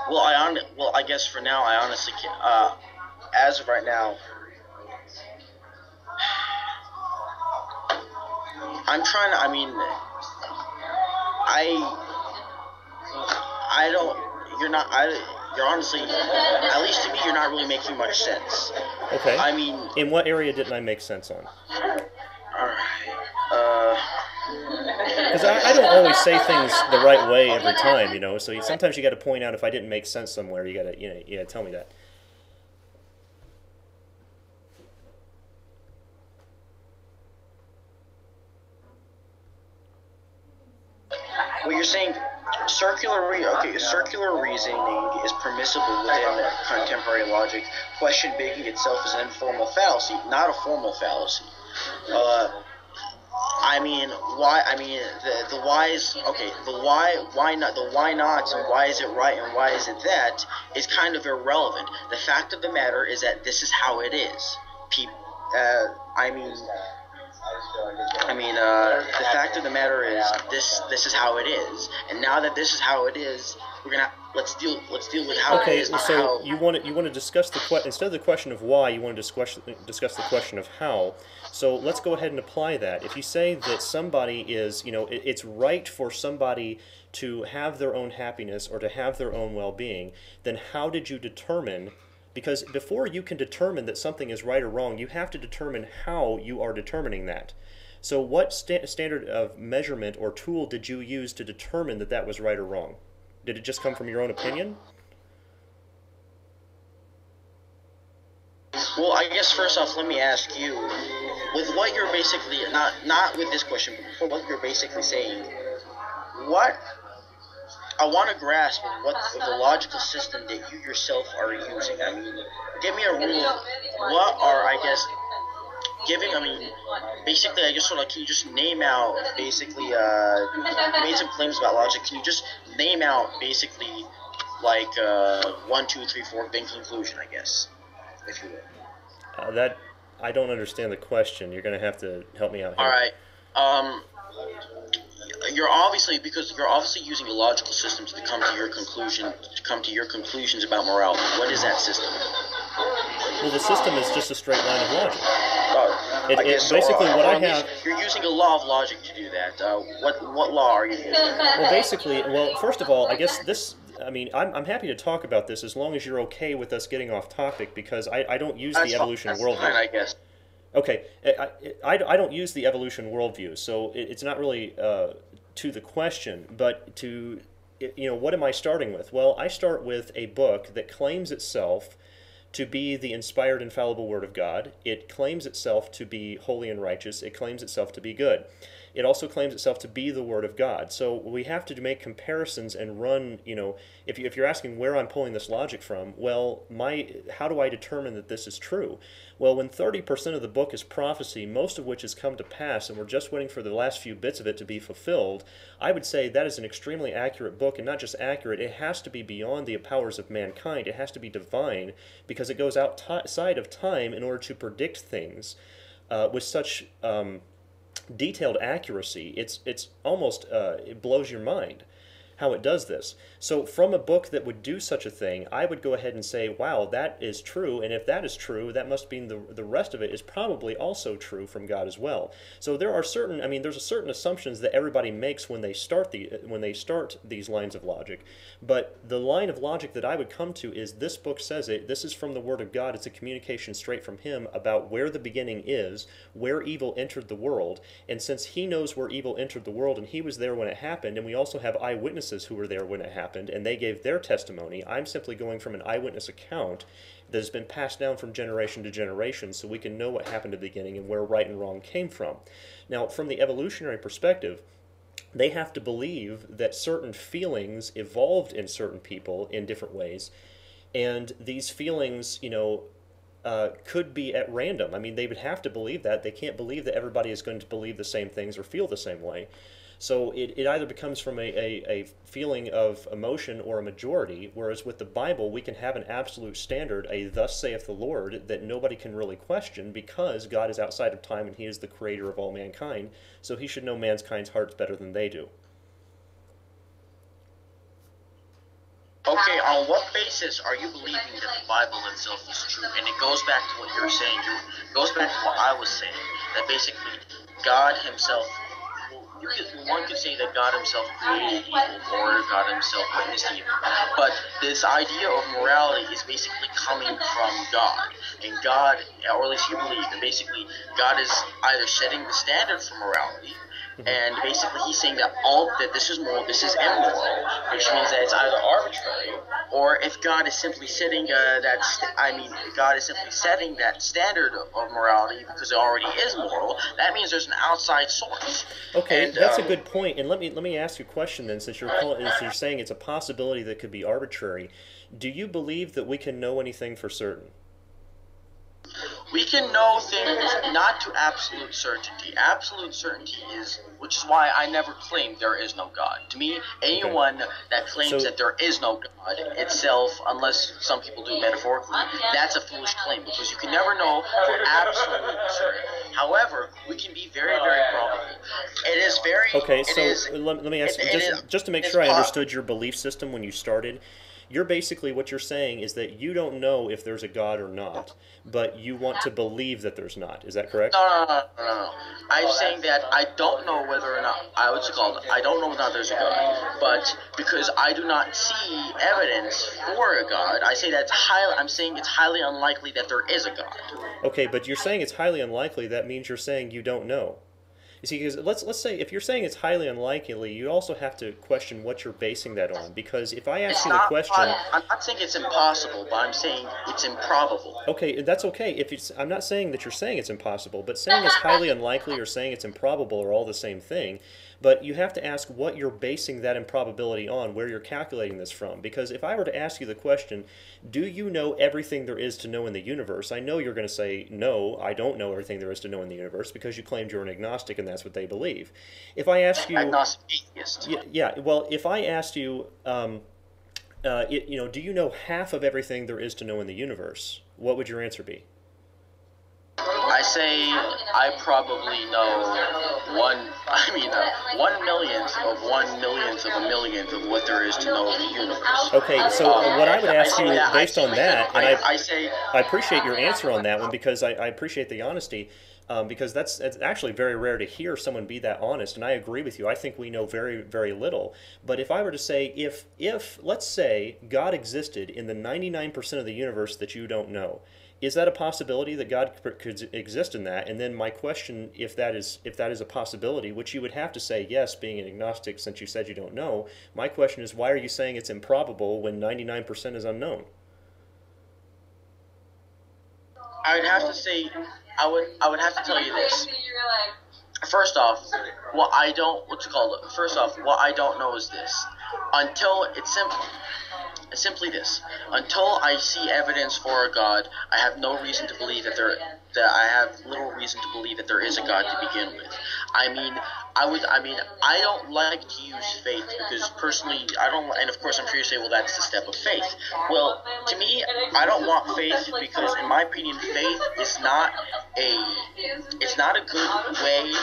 I guess for now, I honestly can't. As of right now, I'm trying to. I mean, I don't. You're not. You're honestly. At least to me, you're not really making much sense. Okay. I mean, in what area didn't I make sense on? Because I don't always say things the right way every time, So sometimes you got to point out if I didn't make sense somewhere. You got to, tell me that. Well, you're saying circular reasoning is permissible within contemporary logic. Question begging itself is an informal fallacy, not a formal fallacy. I mean, why? I mean, the whys. Okay, the why not? The why nots and why is it right and why is it that is kind of irrelevant. The fact of the matter is that this is how it is. The fact of the matter is this is how it is, and now that this is how it is, let's deal with how it is. Okay, so you want to discuss the question instead of the question of why, you want to discuss the question of how. So let's go ahead and apply that. If you say that somebody is, it's right for somebody to have their own happiness or to have their own well-being, then how did you determine? Because before you can determine that something is right or wrong, you have to determine how you are determining that. So what standard of measurement or tool did you use to determine that that was right or wrong? Did it just come from your own opinion? Well, I guess first off, let me ask you, with what you're basically, not with this question, but what you're basically saying, what I want to grasp what the logical system that you yourself are using. I mean, give me a rule of what are, I guess, basically, I guess sort of, can you just name out, basically, you made some claims about logic, can you just name out, basically, like, 1, 2, 3, 4, then conclusion, I guess, if you will. That, I don't understand the question. You're going to have to help me out here. All right. You're obviously using a logical system to come to your conclusions about morality. What is that system? Well, the system is just a straight line of logic. You're using a law of logic to do that. What law are you using? Well, first of all, I guess this. I mean, I'm happy to talk about this as long as you're okay with us getting off topic, because I don't use the evolution worldview. Fine, I guess. Okay, I don't use the evolution worldview, so it's not really to the question, but to, what am I starting with? Well, I start with a book that claims itself to be the inspired, infallible Word of God. It claims itself to be holy and righteous. It claims itself to be good. It also claims itself to be the Word of God. So we have to make comparisons and run, if you're asking where I'm pulling this logic from, well, how do I determine that this is true? Well, when 30% of the book is prophecy, most of which has come to pass, and we're just waiting for the last few bits of it to be fulfilled, I would say that is an extremely accurate book, and not just accurate, it has to be beyond the powers of mankind. It has to be divine, because it goes outside of time in order to predict things with such detailed accuracy. It's almost, it blows your mind how it does this. So from a book that would do such a thing, I would go ahead and say, wow, that is true, and if that is true, that must mean the rest of it is probably also true from God as well. So there are certain, there's a certain assumptions that everybody makes when they start these lines of logic, but the line of logic that I would come to is this book says it, this is from the Word of God, it's a communication straight from Him about where the beginning is, where evil entered the world, and since He knows where evil entered the world and He was there when it happened, and we also have eyewitnesses who were there when it happened, and they gave their testimony. I'm simply going from an eyewitness account that has been passed down from generation to generation so we can know what happened at the beginning and where right and wrong came from. Now, from the evolutionary perspective, they have to believe that certain feelings evolved in certain people in different ways, and these feelings, could be at random. They would have to believe that. They can't believe that everybody is going to believe the same things or feel the same way. So it either becomes from a feeling of emotion or a majority, whereas with the Bible we can have an absolute standard, a thus saith the Lord, that nobody can really question because God is outside of time and He is the creator of all mankind, so He should know mankind's hearts better than they do. Okay, on what basis are you believing that the Bible itself is true? And it goes back to what you're saying. It goes back to what I was saying, that basically God Himself, one could say that God Himself created evil, or God Himself witnessed evil. But this idea of morality is basically coming from God. And God, or at least you believe, that basically God is either setting the standard for morality, and basically He's saying that that this is moral, this is immoral, which means that it's either arbitrary, or if God is simply setting God is simply setting that standard of morality because it already is moral. That means there's an outside source. Okay, and, that's a good point. And let me ask you a question then, since you're saying it's a possibility that could be arbitrary. Do you believe that we can know anything for certain? We can know things not to absolute certainty. Absolute certainty is, which is why I never claimed there is no God. To me, anyone that claims that there is no God itself, unless some people do it metaphorically, that's a foolish claim because you can never know for absolute certain. However, we can be very, very probable. It is very... Okay, let me ask you, just to make sure I understood your belief system when you started. What you're saying is that you don't know if there's a God or not, but you want to believe that there's not. Is that correct? No. I'm saying that I don't know whether or not, I don't know whether or not there's a God, but because I do not see evidence for a God, I'm saying it's highly unlikely that there is a God. Okay, but you're saying it's highly unlikely, that means you're saying you don't know. You see, because let's say if you're saying it's highly unlikely, you also have to question what you're basing that on. Because if I ask you the question, I'm not saying it's impossible, but I'm saying it's improbable. Okay, that's okay. I'm not saying that you're saying it's impossible, but saying it's highly unlikely or saying it's improbable are all the same thing. But you have to ask what you're basing that improbability on, where you're calculating this from. Because if I were to ask you the question, do you know everything there is to know in the universe? I know you're going to say, no, I don't know everything there is to know in the universe, because you claimed you're an agnostic and that's what they believe. If I ask you... Agnostic atheist. Yeah, well, if I asked you, do you know half of everything there is to know in the universe? What would your answer be? I say I probably know 1 millionth of 1 millionth of a millionth of what there is to know in the universe. Okay, so what I would ask you based on that, and I appreciate your answer on that one because I appreciate the honesty, because it's actually very rare to hear someone be that honest, and I agree with you. I think we know very, very little. But if I were to say, if let's say God existed in the 99% of the universe that you don't know, is that a possibility that God could exist in that? And then my question, if that is a possibility, which you would have to say yes, being an agnostic, since you said you don't know, my question is, why are you saying it's improbable when 99% is unknown? I'd have to say, I would have to tell you this. First off, what I don't, what's it called? First off, what I don't know is this. Until it's simply this. Until I see evidence for a God, I have no reason to believe that I have little reason to believe that there is a God to begin with. I don't like to use faith because personally, I don't, and of course I'm sure you say, well, that's the step of faith. Well, to me, I don't want faith because, in my opinion, faith is not a good way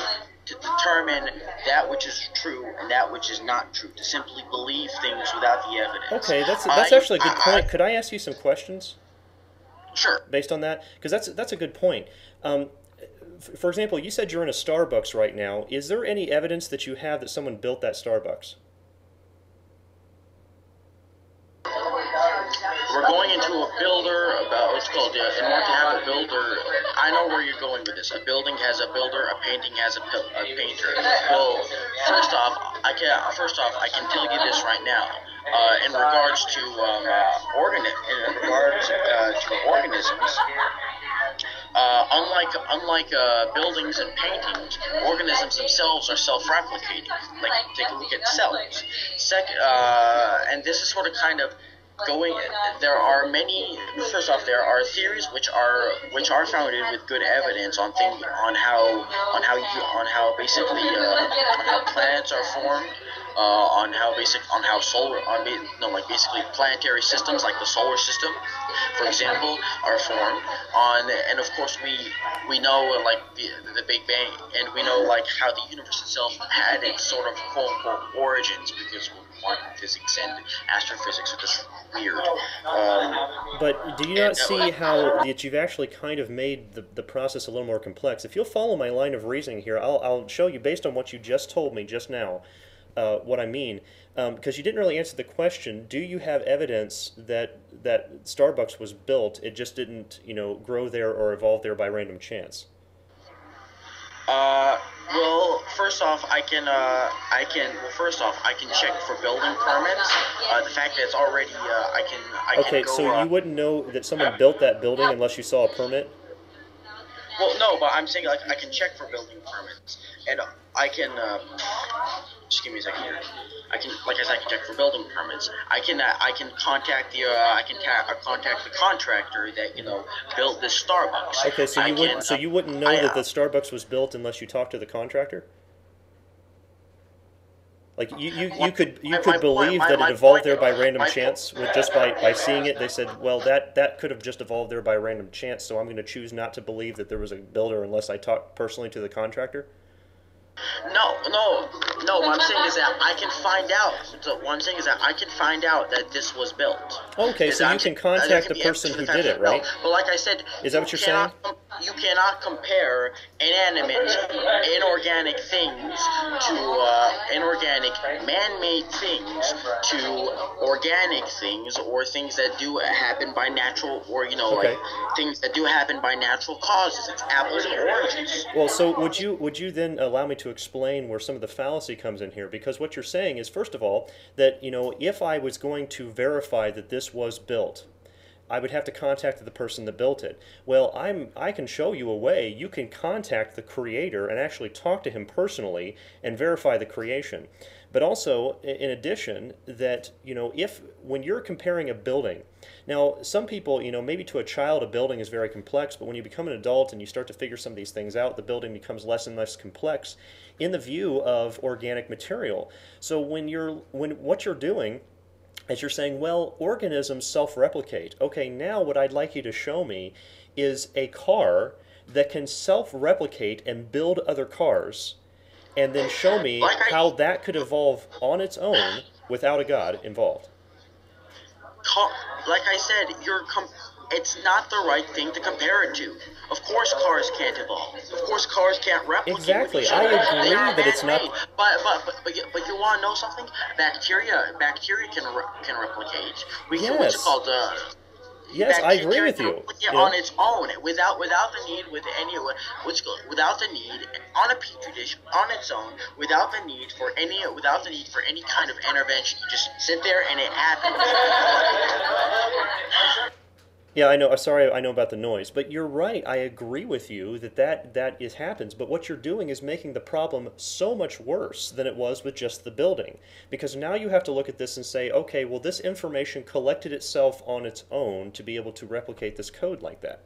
to determine that which is true and that which is not true, to simply believe things without the evidence. Okay, that's actually a good point. Could I ask you some questions? Sure. Based on that? Because that's a good point. For example, you said you're in a Starbucks right now. Is there any evidence that you have that someone built that Starbucks? We're going into a builder about what's called, in order to have a builder, I know where you're going with this. A building has a builder, a painting has a painter. Well, first off, I can tell you this right now. In regards to organisms, unlike buildings and paintings, organisms themselves are self-replicating. Like, take a look at cells. And this is sort of kind of going. There are many. First off, there are theories which are founded with good evidence on how planets are formed. Basically planetary systems like the solar system, for example, are formed and of course we know like the Big Bang, and we know like how the universe itself had its sort of quote unquote origins, because quantum physics and astrophysics are just weird. But do you not see how that you've actually kind of made the process a little more complex? If you'll follow my line of reasoning here, I'll show you based on what you just told me just now. What I mean, because you didn't really answer the question. Do you have evidence that Starbucks was built? It just didn't, grow there or evolve there by random chance. Well, first off, I can check for building permits. The fact that it's already, I can Okay, go, so you wouldn't know that someone built that building unless you saw a permit? Well, no, but I'm saying like I can check for building permits, and I can. Just give me a second here. I can check for building permits. I can contact the contractor that built this Starbucks. Okay, so you wouldn't know that the Starbucks was built unless you talked to the contractor? Like you could believe that it evolved there by random chance with just by seeing it. They said, well, that could have just evolved there by random chance, so I'm going to choose not to believe that there was a builder unless I talk personally to the contractor. No. What I'm saying is that I can find out. So what I'm saying is that I can find out that this was built. Okay, so you can contact the person who did it, right? No, but like I said, is that what you're saying? You cannot compare inanimate, inorganic things to inorganic, man-made things to organic things, or things that do happen by natural, or like things that do happen by natural causes. It's apples and oranges. Well, so would you then allow me to explain where some of the fallacy comes in here? Because what you're saying is, first of all, that if I was going to verify that this was built, I would have to contact the person that built it. Well, I can show you a way. You can contact the creator and actually talk to him personally and verify the creation. But also, in addition, that when you're comparing a building, now some people, maybe to a child a building is very complex, but when you become an adult and you start to figure some of these things out, the building becomes less and less complex in the view of organic material. So when what you're doing, as you're saying, well, organisms self-replicate. Okay, now what I'd like you to show me is a car that can self-replicate and build other cars, and then show me how that could evolve on its own without a God involved. Like I said, it's not the right thing to compare it to. Of course cars can't evolve. Of course cars can't replicate. Exactly. I agree that it's not. But you want to know something? Bacteria can replicate. What's it called? Yes, I agree with you. On its own, without the need without the need on a petri dish on its own, without the need for any kind of intervention. You just sit there and it happens. Yeah, I know. Sorry, I know about the noise, but you're right. I agree with you that that is happens. But what you're doing is making the problem so much worse than it was with just the building, because now you have to look at this and say, okay, well, this information collected itself on its own to be able to replicate this code like that.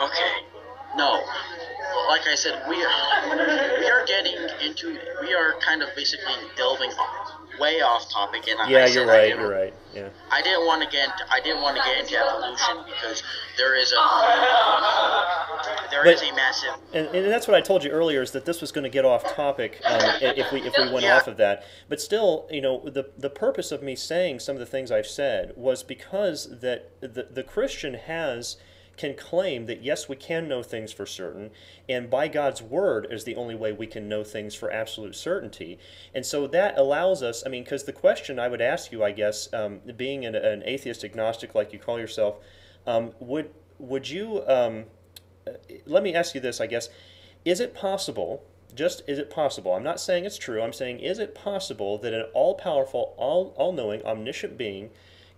Okay, no. Like I said, we are kind of basically delving way off topic, and Yeah, I you're said right. You're right. Yeah. I didn't want to get into evolution because there is a massive. And that's what I told you earlier, is that this was going to get off topic if we went Yeah. off of that. But still, the purpose of me saying some of the things I've said was because that the Christian can claim that yes, we can know things for certain, and by God's word is the only way we can know things for absolute certainty. And so that allows us, I mean, because the question I would ask you, I guess, being an atheist agnostic like you call yourself, would you, let me ask you this, I guess, is it possible, is it possible, I'm not saying it's true, I'm saying is it possible that an all-powerful, all-knowing, omniscient being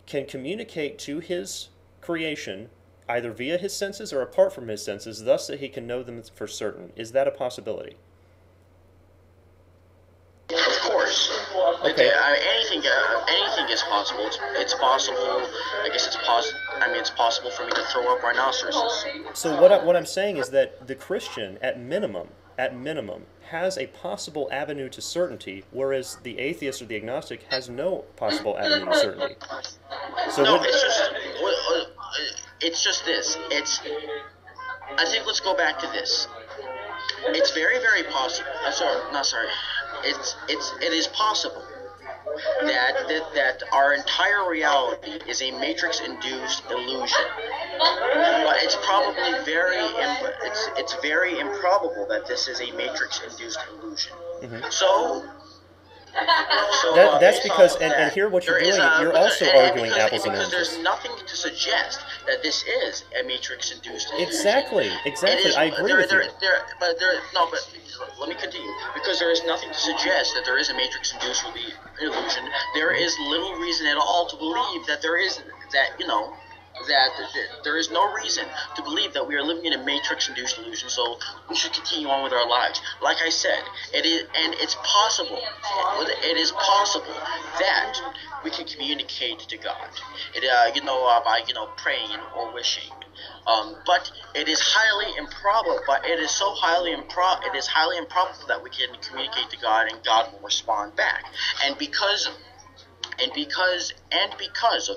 can communicate to his creation either via his senses or apart from his senses, thus that he can know them for certain? Is that a possibility? Of course. Okay. Anything is possible. It's possible. I guess it's possible. I mean, it's possible for me to throw up rhinoceroses. So what I'm saying is that the Christian, at minimum, has a possible avenue to certainty, whereas the atheist or the agnostic has no possible avenue to certainty. So No, it's just this. I think let's go back to this. It's very, very possible. It is possible that our entire reality is a matrix-induced illusion. But it's probably it's very improbable that this is a matrix-induced illusion. Mm-hmm. So that's because, and here what you're doing, you're also arguing apples and oranges. There's nothing to suggest that this is a matrix-induced illusion. Exactly. I agree with you. But let me continue. Because there is nothing to suggest that there is a matrix-induced illusion. There is little reason at all to believe that there is there is no reason to believe that we are living in a matrix-induced illusion, so we should continue on with our lives. Like I said, it's possible that we can communicate to God, by praying or wishing. But it is highly improbable. But it is so highly improbable that we can communicate to God and God will respond back. And because of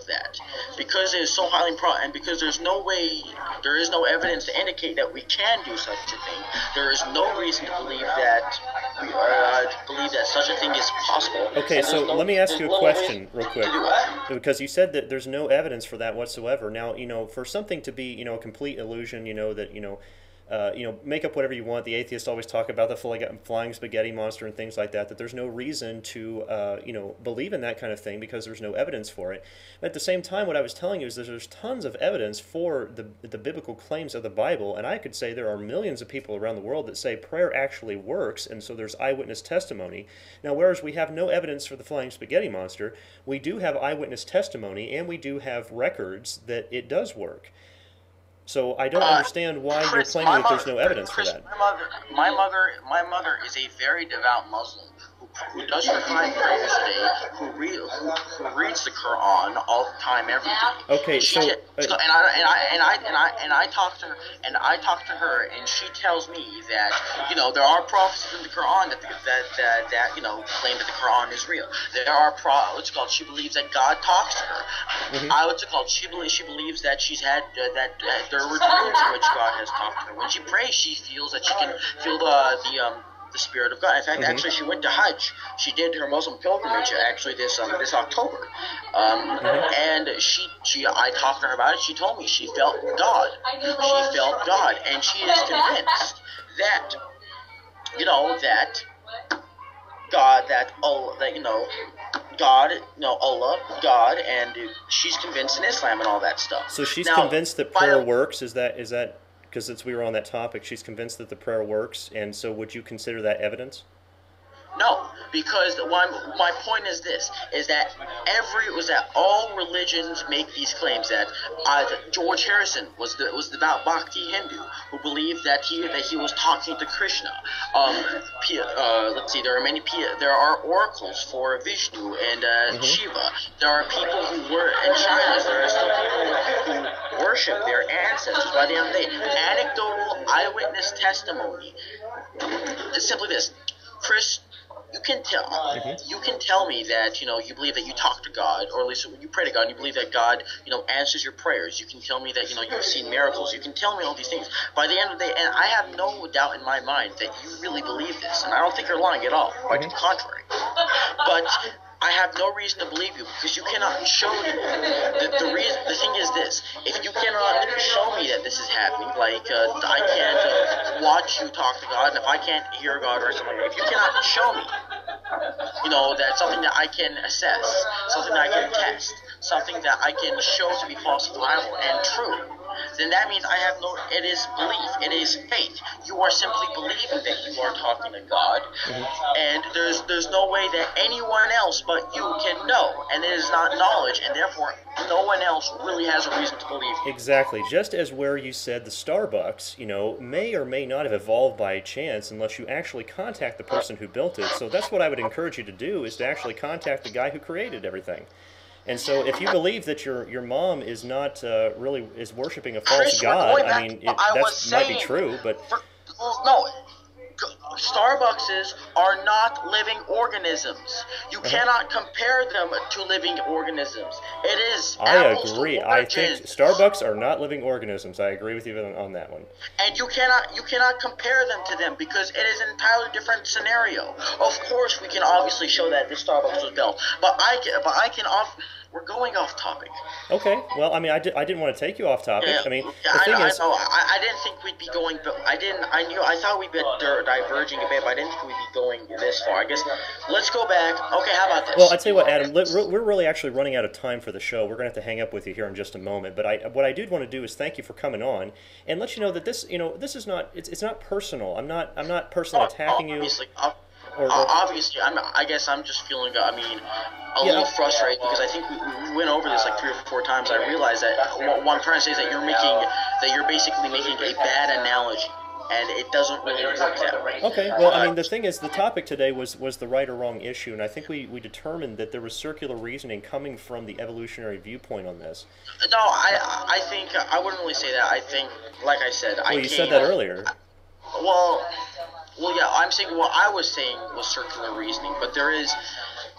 that, because it is so highly improbable, and because there is no evidence to indicate that we can do such a thing, there is no reason to believe that such a thing is possible. Okay, so let me ask you a question real quick, because you said that there's no evidence for that whatsoever. Now, for something to be, a complete illusion, make up whatever you want. The atheists always talk about the flying spaghetti monster and things like that, that there's no reason to, believe in that kind of thing because there's no evidence for it. But at the same time, what I was telling you is that there's tons of evidence for the biblical claims of the Bible, and I could say there are millions of people around the world that say prayer actually works, and so there's eyewitness testimony. Now, whereas we have no evidence for the flying spaghetti monster, we do have eyewitness testimony, and we do have records that it does work. So I don't understand why you're claiming that there's no evidence for that. My mother is a very devout Muslim who does her 5 prayers a day, who reads the Quran all the time, every day. Okay, I talk to her, and she tells me that there are prophecies in the Quran that claim that the Quran is real. There are she believes that God talks to her. Mm-hmm. She believes that she's had that there were dreams in which God has talked to her. When she prays, she feels that she can feel the Spirit of God. In fact, actually, she went to Hajj. She did her Muslim pilgrimage actually this October, and I talked to her about it. She told me she felt God. She felt God, and she is convinced that Allah, God, and she's convinced in Islam and all that stuff. So she's convinced that prayer works. Is that because since we were on that topic, she's convinced that the prayer works, and so would you consider that evidence? No, because my point is this: is that all religions make these claims that George Harrison was the devout Bhakti Hindu who believed that he was talking to Krishna. Let's see, there are oracles for Vishnu and Shiva. There are people who were in China. There are still people who worship their ancestors. By the end of the day, anecdotal eyewitness testimony is simply this: Chris, you can tell me that you believe that you talk to God, or at least you pray to God, and you believe that God answers your prayers. You can tell me that you've seen miracles. You can tell me all these things. By the end of the day, and I have no doubt in my mind that you really believe this, and I don't think you're lying at all. Quite to the contrary. But I have no reason to believe you because you cannot show me. The thing is this: if you cannot show me that this is happening, like I can't watch you talk to God, and if I can't hear God or something like that, if you cannot show me, that's something that I can assess, something that I can test, something that I can show to be falsifiable and true, then that means it is belief, it is faith. You are simply believing that you are talking to God, and there's no way that anyone else but you can know, and it is not knowledge, and therefore no one else really has a reason to believe you. Exactly. Just as where you said the Starbucks, may or may not have evolved by chance unless you actually contact the person who built it. So that's what I would encourage you to do, is to actually contact the guy who created everything. And so, if you believe that your mom is not really is worshiping a false god, I mean, that might be true, but no, Starbuckses are not living organisms. You cannot compare them to living organisms. It is. I agree. I think Starbucks are not living organisms. I agree with you on that one. And you cannot compare them to them because it is an entirely different scenario. Of course, we can obviously show that this Starbucks was built, but I can we're going off topic. Okay. Well, I mean, I didn't want to take you off topic. Yeah. I mean, I didn't think we'd be going. I thought we'd be diverging a bit, but I didn't think we'd be going this far. I guess let's go back. Okay, how about this? Well, I'll tell you what, Adam. We're really actually running out of time for the show. We're going to have to hang up with you here in just a moment. But what I did want to do is thank you for coming on and let you know that this is not it's not personal. I'm not personally attacking you. Obviously, I guess I'm just feeling, a little frustrated because I think we went over this like 3 or 4 times. I realized that what I'm trying to say is that you're basically making a bad analogy, and it doesn't really work that way. Okay, well, I mean, the thing is, the topic today was the right or wrong issue, and I think we determined that there was circular reasoning coming from the evolutionary viewpoint on this. No, I think, I wouldn't really say that. I think, like I said, you said that earlier. Well, yeah, I'm saying what I was saying was circular reasoning, but there is,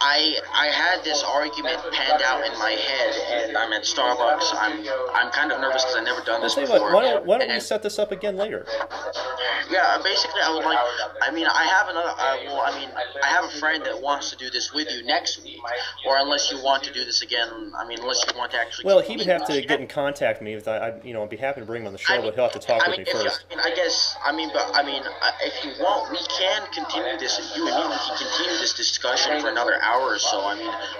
I had this argument panned out in my head, and I'm at Starbucks. I'm kind of nervous because I've never done this before. Why don't we set this up again later? Yeah, basically, I would like. I have a friend that wants to do this with you next week, or unless you want to do this again. Unless you want to actually. Well, he would have to get in contact with me. I'd be happy to bring him on the show, but he'll have to talk with me first. If you want, we can continue this. You and me, we can continue this discussion for another hour or so.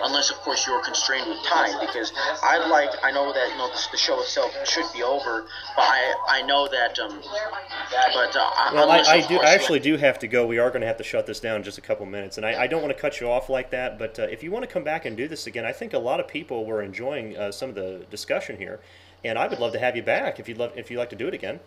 Unless of course you're constrained with time, because I know that the show itself should be over, but I know that. I actually do have to go. We are going to have to shut this down in just a couple minutes, and I don't want to cut you off like that. But if you want to come back and do this again, I think a lot of people were enjoying some of the discussion here, and I would love to have you back if you'd like to do it again.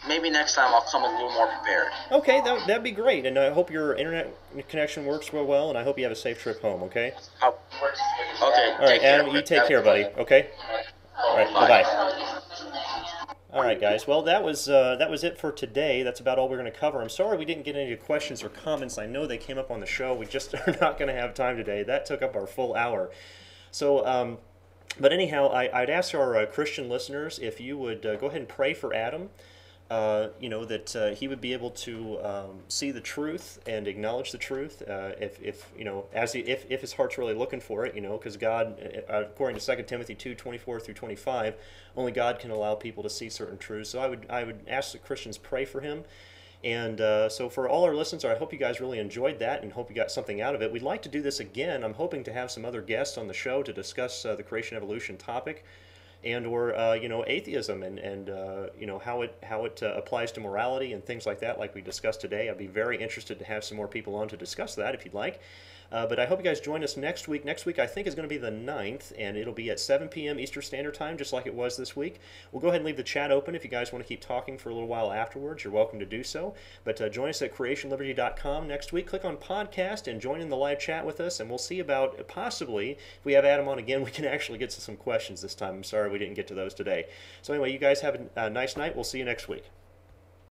Maybe next time I'll come a little more prepared. Okay, that'd be great, and I hope your internet connection works real well, and I hope you have a safe trip home, okay? Okay. All right, Adam, you take care, buddy, okay? All right, bye-bye. All right, guys, well, that was it for today. That's about all we're going to cover. I'm sorry we didn't get any questions or comments. I know they came up on the show. We just are not going to have time today. That took up our full hour. So, but anyhow, I'd ask our Christian listeners if you would go ahead and pray for Adam, that he would be able to see the truth and acknowledge the truth, if his heart's really looking for it, because God, according to 2 Timothy 2:24 through 25, only God can allow people to see certain truths. So I would ask the Christians pray for him. And so for all our listeners, I hope you guys really enjoyed that and hope you got something out of it. We'd like to do this again. I'm hoping to have some other guests on the show to discuss the creation evolution topic. and/or atheism and how it applies to morality and things like that, like we discussed today. I'd be very interested to have some more people on to discuss that if you'd like. But I hope you guys join us next week. Next week, I think, is going to be the 9th, and it'll be at 7 p.m. Eastern Standard Time, just like it was this week. We'll go ahead and leave the chat open. If you guys want to keep talking for a little while afterwards, you're welcome to do so. But join us at creationliberty.com next week. Click on podcast and join in the live chat with us, and we'll see about possibly, if we have Adam on again, we can actually get to some questions this time. I'm sorry we didn't get to those today. So anyway, you guys have a nice night. We'll see you next week.